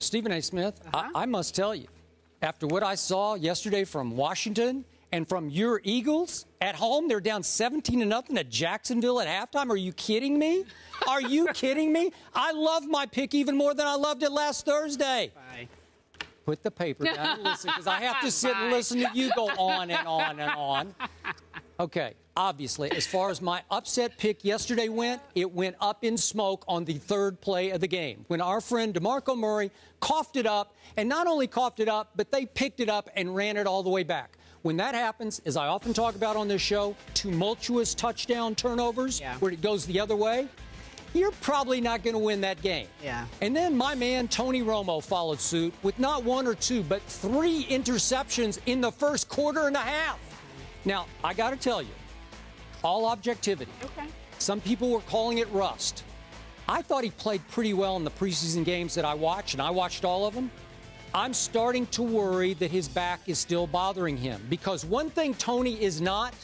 Stephen A. Smith, I must tell you, after what I saw yesterday from Washington and from your Eagles at home, they're down 17-0 at Jacksonville at halftime. Are you kidding me? Are you kidding me? I love my pick even more than I loved it last Thursday. Bye. Put the paper down and listen, because I have to sit and listen to you go on and on and on. Okay, obviously, as far as my upset pick yesterday went, it went up in smoke on the third play of the game when our friend DeMarco Murray coughed it up, and not only coughed it up, but they picked it up and ran it all the way back. When that happens, as I often talk about on this show, tumultuous touchdown turnovers where it goes the other way, you're probably not going to win that game. Yeah. And then my man Tony Romo followed suit with not one or two, but 3 interceptions in the first quarter and a half. Now, I got to tell you, all objectivity. Okay. Some people were calling it rust. I thought he played pretty well in the preseason games that I watched, and I watched all of them. I'm starting to worry that his back is still bothering him, because one thing Tony is not,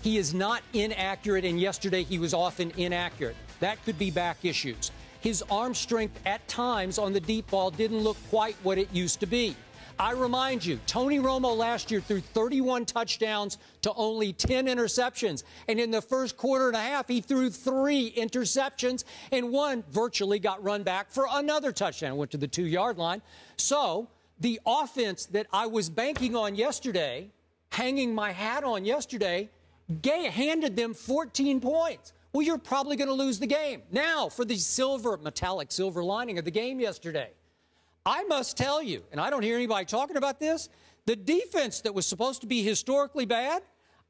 he is not inaccurate, and yesterday he was often inaccurate. That could be back issues. His arm strength at times on the deep ball didn't look quite what it used to be. I remind you, Tony Romo last year threw 31 touchdowns to only 10 interceptions. And in the first quarter and a half, he threw 3 interceptions, and one virtually got run back for another touchdown, went to the 2-yard line. So the offense that I was banking on yesterday, hanging my hat on yesterday, handed them 14 points. Well, you're probably going to lose the game. Now, for the metallic silver lining of the game yesterday, I must tell you, and I don't hear anybody talking about this, the defense that was supposed to be historically bad,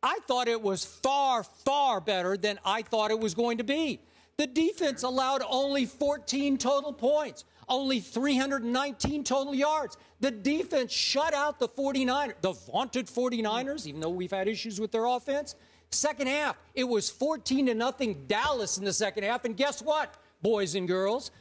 I thought it was far, far better than I thought it was going to be. The defense allowed only 14 total points, only 319 total yards. The defense shut out the 49ers, the vaunted 49ers, even though we've had issues with their offense. Second half, it was 14-0 Dallas in the second half. And guess what, boys and girls?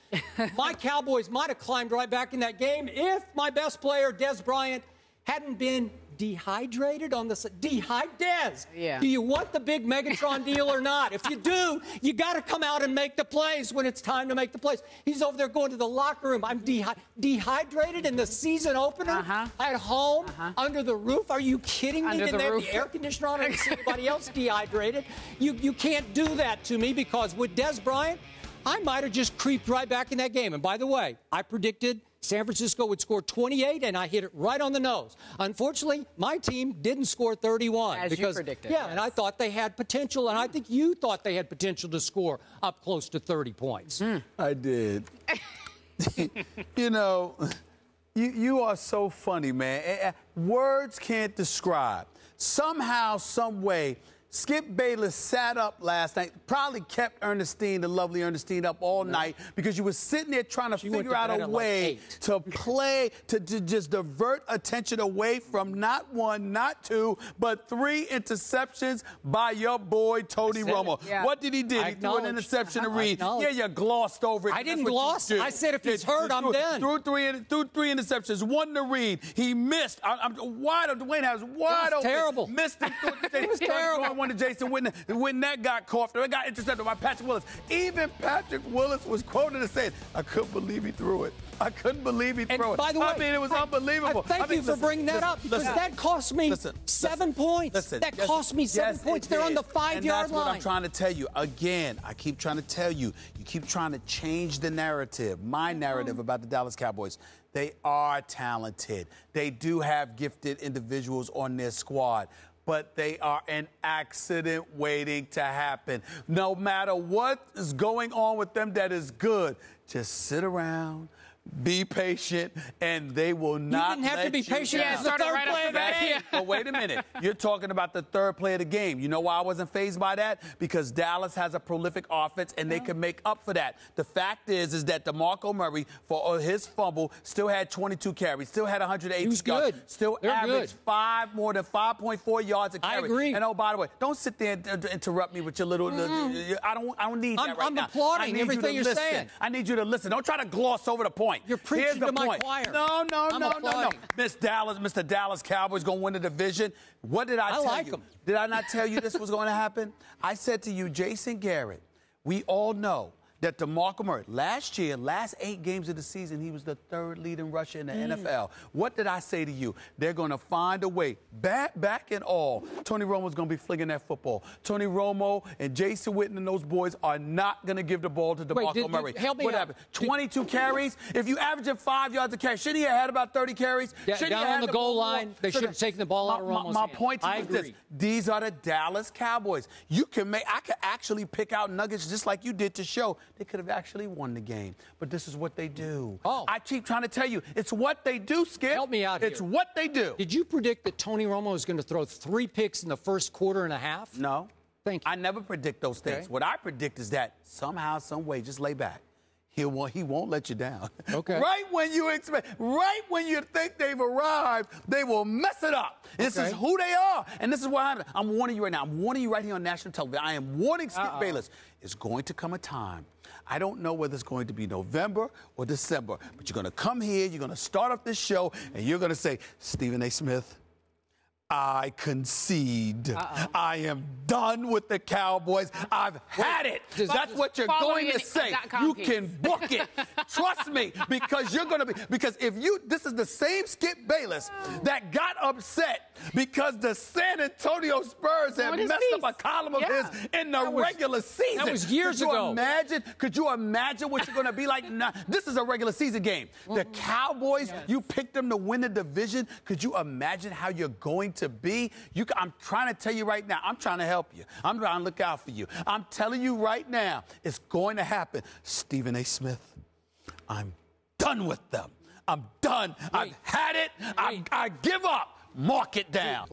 My Cowboys might have climbed right back in that game if my best player, Bryant, hadn't been dehydrated on the Des. Yeah. Do you want the big Megatron deal or not? If you do, you got to come out and make the plays when it's time to make the plays. He's over there going to the locker room. I'm dehydrated in the season opener at home under the roof. Are you kidding me? Didn't they have the air conditioner on and see anybody else dehydrated? You can't do that to me, because with Des Bryant, I might have just creeped right back in that game. And by the way, I predicted San Francisco would score 28, and I hit it right on the nose. Unfortunately, my team didn't score 31. As you predicted. Yeah, and I thought they had potential, and I think you thought they had potential to score up close to 30 points. I did. You know, you are so funny, man. Words can't describe. Somehow, some way, Skip Bayless sat up last night, probably kept Ernestine, the lovely Ernestine, up all night, because you were sitting there trying to figure out a way to play, to just divert attention away from not 1, not 2, but 3 interceptions by your boy, Tony Romo. Yeah. What did he do? He threw an interception to Reed. Yeah, you glossed over it. I didn't gloss. I said if he's hurt, I'm done. Threw three interceptions, 1 to Reed. He missed. I'm wide open. Dwayne has wide open. Terrible. Missed him. It was terrible. One to Jason when that got caught, it got intercepted by Patrick Willis. Even Patrick Willis was quoted as saying, "I couldn't believe he threw it. I couldn't believe he threw it." By the way, I mean, it was unbelievable. Thank you for bringing that up, because that cost me 7 points. That cost me 7 points. They're on the 5-yard line. That's what I'm trying to tell you. Again, I keep trying to tell you. You keep trying to change the narrative, my narrative about the Dallas Cowboys. They are talented. They do have gifted individuals on their squad, but they are an accident waiting to happen. No matter what is going on with them that is good, just sit around, be patient, and they will not. You didn't have to be patient. Yeah, the third play of the game. But wait a minute. You're talking about the third play of the game. You know why I wasn't fazed by that? Because Dallas has a prolific offense, and they can make up for that. The fact is that DeMarco Murray, for his fumble, still had 22 carries, still had 180 yards. Good. Still averaged more than 5.4 yards a carry. I agree. And oh, by the way, don't sit there and interrupt me with your little. I don't need that right now. I'm applauding everything you're saying. I need you to listen. Don't try to gloss over the point. You're preaching to my choir. No. Mr. Dallas Cowboys going to win the division. What did I tell you? Did I not tell you this was going to happen? I said to you, Jason Garrett, we all know that DeMarco Murray, last 8 games of the season, he was the 3rd leading rusher in the NFL. What did I say to you? They're going to find a way. Back and all, Tony Romo's going to be flinging that football. Tony Romo and Jason Witten and those boys are not going to give the ball to DeMarco Murray. Help me what out. happened? 22 carries? If you averaging 5 yards a carry, shouldn't he have had about 30 carries? Down on the goal line, they should have taken the ball out of Romo's My hand. point to you is this. These are the Dallas Cowboys. I could actually pick out nuggets just like you did to show they could have actually won the game. But this is what they do. I keep trying to tell you, it's what they do, Skip. Help me out here. It's what they do. Did you predict that Tony Romo is going to throw 3 picks in the first quarter and a half? No. Thank you. I never predict those things. Okay. What I predict is that somehow, some way, just lay back. He won't let you down. Okay. Right when you think they've arrived, they will mess it up. This is who they are. And this is why I'm warning you right now. I'm warning you right here on national television. I am warning Skip Bayless. It's going to come a time. I don't know whether it's going to be November or December, but you're going to come here, you're going to start off this show, and you're going to say, Stephen A. Smith, I concede. I am done with the Cowboys. I've had it. That's what you're going to say. You can book it. Trust me, because you're going to be. Because this is the same Skip Bayless that got upset because the San Antonio Spurs have messed up a column of his in the regular season. That was years ago. Could you imagine what you're going to be like? Now, this is a regular season game. The Cowboys, you picked them to win the division. Could you imagine how you're going to be? I'm trying to tell you right now. I'm trying to help you. I'm trying to look out for you. I'm telling you right now, it's going to happen. Stephen A. Smith, I'm done with them. I'm done. I've had it. I give up. Mark it down.